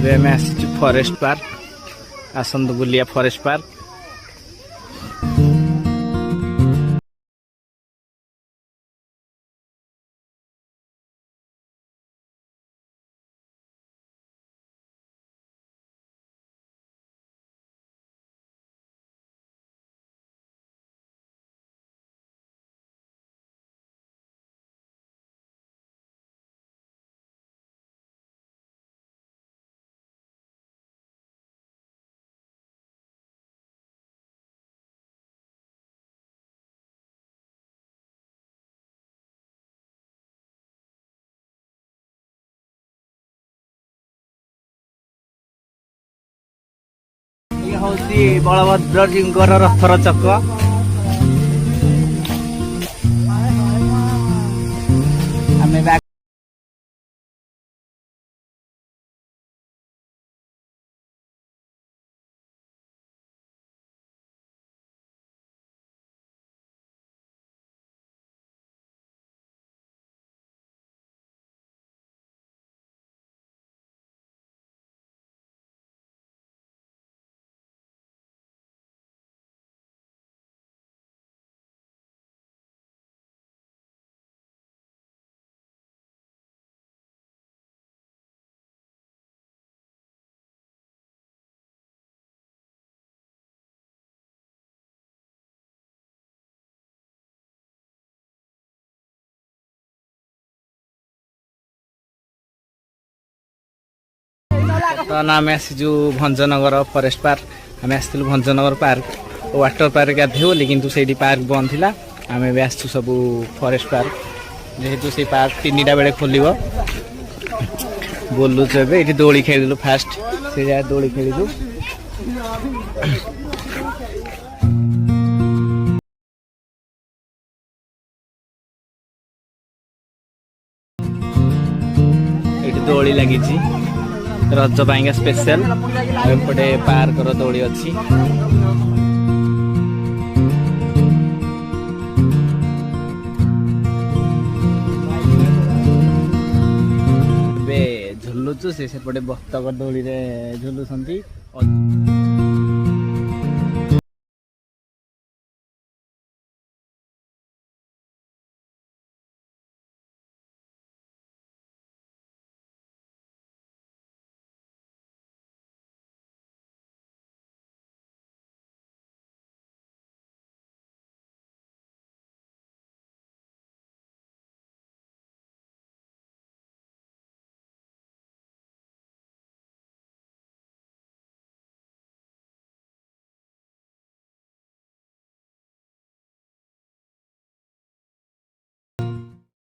ଏବେ ଆମେ ଆସିଛୁ ଫରେଷ୍ଟ ପାର୍କ। ଆସନ୍ତୁ ବୁଲିଆ ଫରେଷ୍ଟ ପାର୍କ। हूँ बलभद्र जींकर रथर चक। आम आम आसीचु भंजनगर फॉरेस्ट पार्क। आम आसलु भंजनगर पार्क वाटर पार्क गाधे बोली किंतु सेठी पार्क बंद थिला। आम भी आसचु सब फॉरेस्ट पार्क जेहेतु से पार्क 3टा बेले खोलिबो। बोलुछु एबे एठी दोली खेलिलु फास्ट से जा दोली खेलिलु। एठी दोली लागिची रज पाइंगा स्पेशल। एपटे पार्क रो दोली अच्छी। झुलुचु से सेपटे बतक दोली रे झुलुसंती।